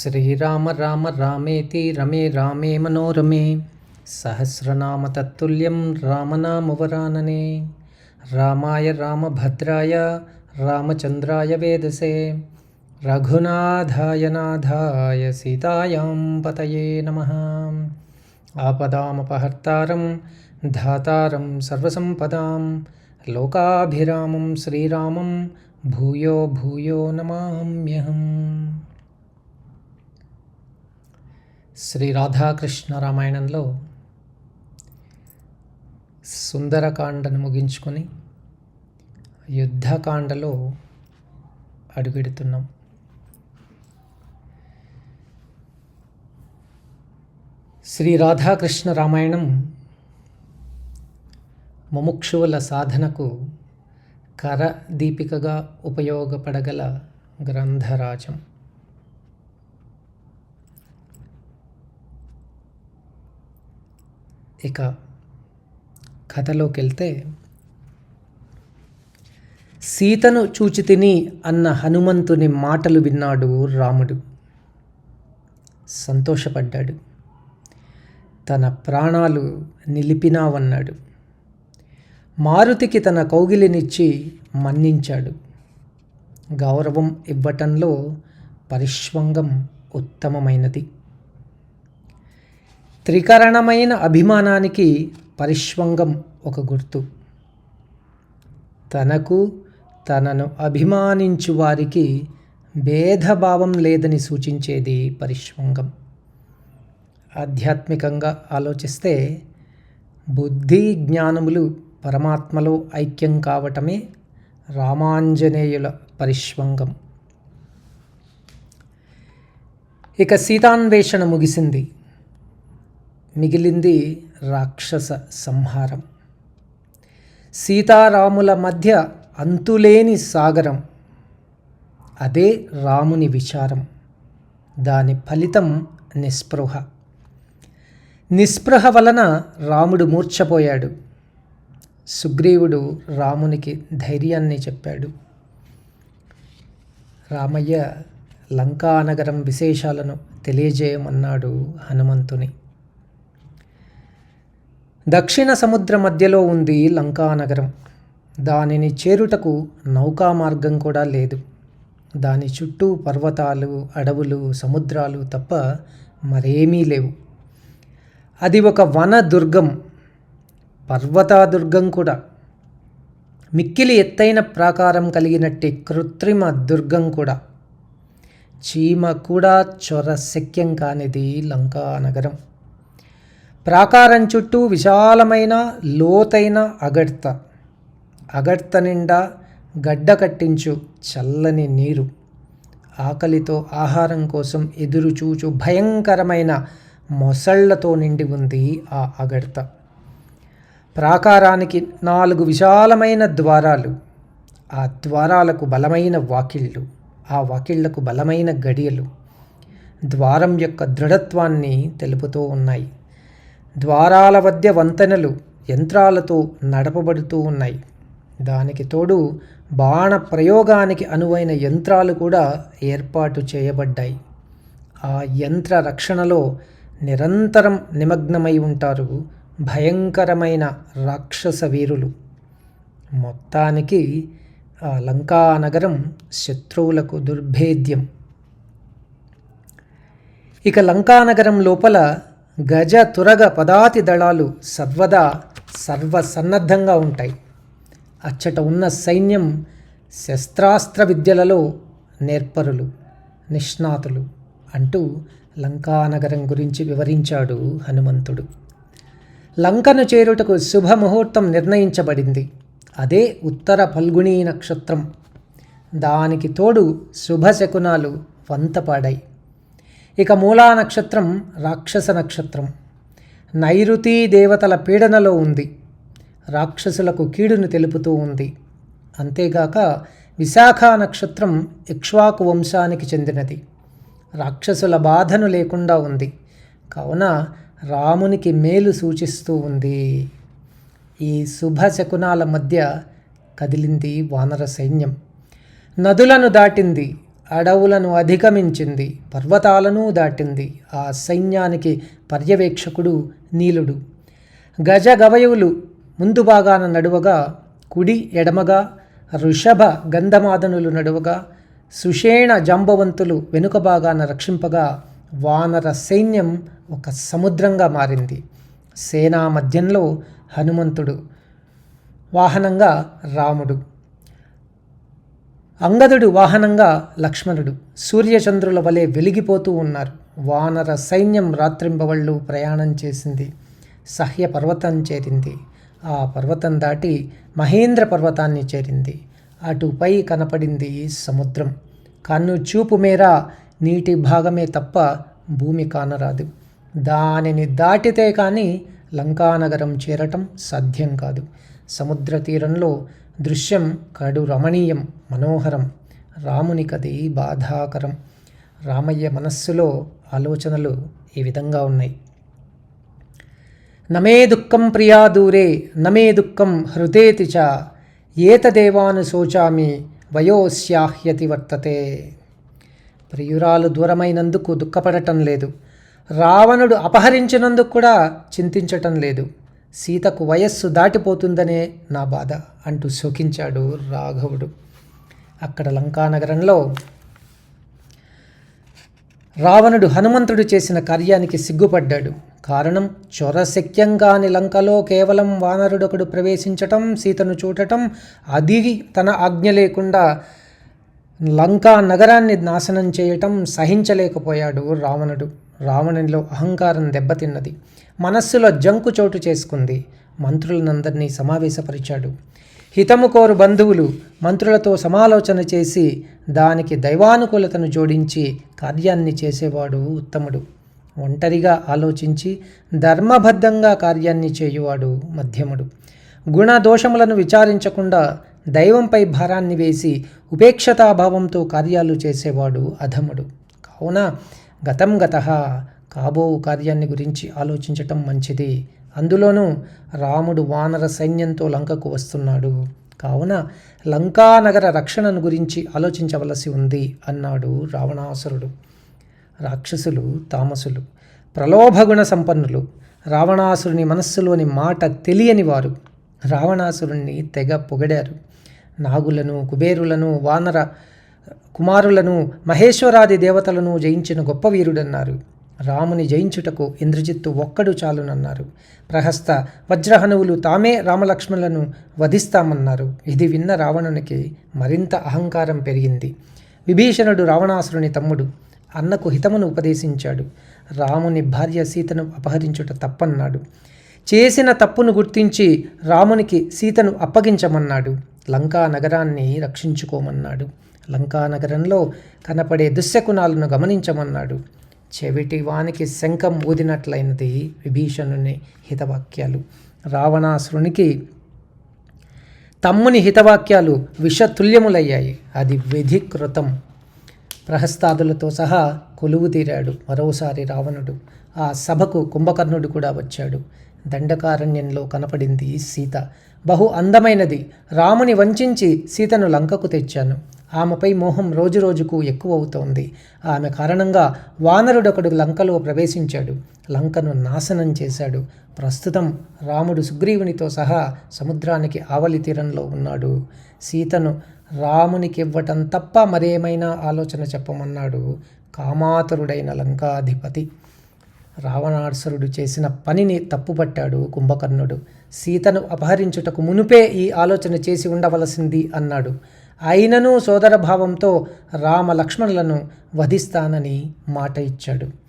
శ్రీరామ రామ రామేతి రమే రామే మనోరమే సహస్రనామ తత్తుల్యం రామనామవరాననే. రామాయ రామభద్రాయ రామచంద్రాయ వేదసే రఘునాథాయ నాథాయ సీతాయాం పతయే నమః. ఆపదామపహర్తారం ధాతారం సర్వసంపదాం లోకాభిరామం శ్రీరామం భూయో భూయో నమామ్యహం. శ్రీ రాధాకృష్ణ రామాయణంలో సుందరకాండను ముగించుకొని యుద్ధకాండలో అడుగెడుతున్నాం. శ్రీ రాధాకృష్ణ రామాయణం ముముక్షువుల సాధనకు కరదీపికగా ఉపయోగపడగల గ్రంథరాజం. ఇక కథలోకి వెళ్తే, సీతను చూచితిని అన్న హనుమంతుని మాటలు విన్నాడు రాముడు. సంతోషపడ్డాడు. తన ప్రాణాలు నిలిపినావన్నాడు. మారుతికి తన కౌగిలినిచ్చి మన్నించాడు. గౌరవం ఇవ్వటంలో పరిష్వంగం ఉత్తమమైనది. త్రికరణమైన అభిమానానికి పరిష్వంగం ఒక గుర్తు. తనకు తనను అభిమానించు వారికి భేదభావం లేదని సూచించేది పరిష్వంగం. ఆధ్యాత్మికంగా ఆలోచిస్తే బుద్ధి జ్ఞానములు పరమాత్మలో ఐక్యం కావటమే రామాంజనేయుల పరిష్వంగం. ఇక సీతాన్వేషణ ముగిసింది. మిగిలింది రాక్షస సంహారం. సీతారాముల మధ్య అంతులేని సాగరం. అదే రాముని విచారం. దాని ఫలితం నిస్పృహ. నిస్పృహ వలన రాముడు మూర్ఛపోయాడు. సుగ్రీవుడు రామునికి ధైర్యాన్ని చెప్పాడు. రామయ్య లంకానగరం విశేషాలను తెలియజేయమన్నాడు హనుమంతుని. దక్షిణ సముద్ర మధ్యలో ఉంది లంకానగరం. దానిని చేరుటకు నౌకా మార్గం కూడా లేదు. దాని చుట్టూ పర్వతాలు, అడవులు, సముద్రాలు తప్ప మరేమీ లేవు. అది ఒక వన దుర్గం, పర్వతాదుర్గం కూడా. మిక్కిలి ఎత్తైన ప్రాకారం కలిగినట్టి కృత్రిమ దుర్గం కూడా. చీమ కూడా చొరశక్యం కానిది లంకానగరం. ప్రాకారం చుట్టూ విశాలమైన లోతైన అగడ్త. అగడ్త నిండా గడ్డ కట్టించు చల్లని నీరు. ఆకలితో ఆహారం కోసం ఎదురుచూచు భయంకరమైన మొసళ్లతో నిండి ఉంది ఆ అగడ్త. ప్రాకారానికి 4 విశాలమైన ద్వారాలు. ఆ ద్వారాలకు బలమైన వాకిళ్ళు. ఆ వాకిళ్లకు బలమైన గడియలు ద్వారం యొక్క దృఢత్వాన్ని తెలుపుతూ ఉన్నాయి. ద్వారాల మధ్య వంతెనలు యంత్రాలతో నడపబడుతూ ఉన్నాయి. దానికి తోడు బాణ ప్రయోగానికి అనువైన యంత్రాలు కూడా ఏర్పాటు చేయబడ్డాయి. ఆ యంత్ర రక్షణలో నిరంతరం నిమగ్నమై ఉంటారు భయంకరమైన రాక్షస వీరులు. మొత్తానికి ఆ లంకానగరం శత్రువులకు దుర్భేద్యం. ఇక లంకానగరం లోపల గజ తురగ పదాతి దళాలు సర్వదా సర్వసన్నద్ధంగా ఉంటాయి. అచ్చట ఉన్న సైన్యం శస్త్రాస్త్ర విద్యలలో నేర్పరులు, నిష్ణాతులు అంటూ లంకానగరం గురించి వివరించాడు హనుమంతుడు. లంకను చేరుటకు శుభముహూర్తం నిర్ణయించబడింది. అదే ఉత్తర ఫల్గుణీ నక్షత్రం. దానికి తోడు శుభశకునాలు వంతపాడాయి. ఇక మూలా నక్షత్రం రాక్షస నక్షత్రం. నైరుతి దేవతల పీడనలో ఉంది. రాక్షసులకు కీడును తెలుపుతూ ఉంది. అంతేగాక విశాఖ నక్షత్రం ఇక్ష్వాకు వంశానికి చెందినది. రాక్షసుల బాధను లేకుండా ఉంది. కావున రామునికి మేలు సూచిస్తూ ఉంది. ఈ శుభశకునాల మధ్య కదిలింది వానర సైన్యం. నదులను దాటింది. అడవులను అధిగమించింది, పర్వతాలను దాటింది. ఆ సైన్యానికి పర్యవేక్షకుడు నీలుడు. గజగవయువులు ముందు భాగాన నడువగా, కుడి ఎడమగా వృషభ గంధమాదనులు నడువగా, సుషేణ జాంబవంతులు వెనుక భాగాన రక్షింపగా వానర సైన్యం ఒక సముద్రంగా మారింది. సేనా మధ్యంలో హనుమంతుడు, వాహనంగా రాముడు, అంగదుడు వాహనంగా లక్ష్మణుడు సూర్యచంద్రుల వలె వెలిగిపోతూ ఉన్నారు. వానర సైన్యం రాత్రింబవళ్ళు ప్రయాణం చేసింది. సహ్య పర్వతం చేరింది. ఆ పర్వతం దాటి మహేంద్ర పర్వతాన్ని చేరింది. అటుపై కనపడింది సముద్రం. కన్ను చూపు మేర నీటి భాగమే తప్ప భూమి కానరాదు. దానిని దాటితే కానీ లంకానగరం చేరటం సాధ్యం కాదు. సముద్ర తీరంలో దృశ్యం కడు రమణీయం, మనోహరం. రామునికది బాధాకరం. రామయ్య మనస్సులో ఆలోచనలు ఈ విధంగా ఉన్నాయి. నమే దుఃఖం ప్రియా దూరే, నమే దుఃఖం హృదేతి చ, ఏతదేవాను శోచామి వయోస్యాహ్యతి వర్తతే. ప్రియురాలు దూరమైనందుకు దుఃఖపడటం లేదు. రావణుడు అపహరించినందుకు కూడా చింతించటం లేదు. సీతకు వయస్సు దాటిపోతుందనే నా బాధ అంటూ శోకించాడు రాఘవుడు. అక్కడ లంకానగరంలో రావణుడు హనుమంతుడు చేసిన కార్యానికి సిగ్గుపడ్డాడు. కారణం, చొరశక్యంగాని లంకలో కేవలం వానరుడొకడు ప్రవేశించటం, సీతను చూడటం, అది తన ఆజ్ఞ లేకుండా లంకా నగరాన్ని నాశనం చేయటం సహించలేకపోయాడు రావణుడు. రావణునిలో అహంకారం దెబ్బతిన్నది. మనస్సులో జంకు చోటు చేసుకుంది. మంత్రులనందరినీ సమావేశపరిచాడు. హితము కోరు బంధువులు మంత్రులతో సమాలోచన చేసి దానికి దైవానుకూలతను జోడించి కార్యాన్ని చేసేవాడు ఉత్తముడు. ఒంటరిగా ఆలోచించి ధర్మబద్ధంగా కార్యాన్ని చేయువాడు మధ్యముడు. గుణదోషములను విచారించకుండా దైవంపై భారాన్ని వేసి ఉపేక్షతాభావంతో కార్యాలు చేసేవాడు అధముడు. కావున గతం గతః, కాబో కార్యాన్ని గురించి ఆలోచించటం మంచిది. అందులోనూ రాముడు వానర సైన్యంతో లంకకు వస్తున్నాడు. కావున లంకానగర రక్షణను గురించి ఆలోచించవలసి ఉంది అన్నాడు రావణాసురుడు. రాక్షసులు తామసులు, ప్రలోభగుణ సంపన్నులు. రావణాసురుని మనస్సులోని మాట తెలియని వారు. రావణాసురుణ్ణి తెగ పొగిడారు. నాగులను, కుబేరులను, వానర కుమారులను, మహేశ్వరాది దేవతలను జయించిన గొప్ప వీరుడన్నారు. రాముని జయించుటకు ఇంద్రజిత్తు ఒక్కడు చాలునన్నారు. ప్రహస్త వజ్రహనువులు తామే రామలక్ష్మణులను వధిస్తామన్నారు. ఇది విన్న రావణునికి మరింత అహంకారం పెరిగింది. విభీషణుడు రావణాసురుని తమ్ముడు. అన్నకు హితమును ఉపదేశించాడు. రాముని భార్య సీతను అపహరించుట తప్పన్నాడు. చేసిన తప్పును గుర్తించి రామునికి సీతను అప్పగించమన్నాడు. లంకా నగరాన్ని రక్షించుకోమన్నాడు. లంకా నగరంలో కనపడే దుశ్శకునాలను గమనించమన్నాడు. చెవిటి వానికి శంఖం ఊదినట్లయినది విభీషణుని హితవాక్యాలు. రావణాసురునికి తమ్ముని హితవాక్యాలు విషతుల్యములయ్యాయి. అది విధికృతం. ప్రహస్తాదులతో సహా కొలువు తీరాడు మరోసారి రావణుడు. ఆ సభకు కుంభకర్ణుడు కూడా వచ్చాడు. దండకారణ్యంలో కనపడింది సీత. బహు అందమైనది. రాముని వంచించి సీతను లంకకు తెచ్చాను. ఆమెపై మోహం రోజురోజుకు ఎక్కువ అవుతోంది. ఆమె కారణంగా వానరుడొకడు లంకలో ప్రవేశించాడు. లంకను నాశనం చేశాడు. ప్రస్తుతం రాముడు సుగ్రీవునితో సహా సముద్రానికి ఆవలి తీరంలో ఉన్నాడు. సీతను రామునికి ఇవ్వటం తప్ప మరేమైనా ఆలోచన చెప్పమన్నాడు కామాతురుడైన లంకాధిపతి. రావణాసురుడు చేసిన పనిని తప్పుపట్టాడు కుంభకర్ణుడు. సీతను అపహరించుటకు మునుపే ఈ ఆలోచన చేసి ఉండవలసింది అన్నాడు. అయినను సోదరభావంతో రామ లక్ష్మణులను వధిస్తానని మాట ఇచ్చాడు.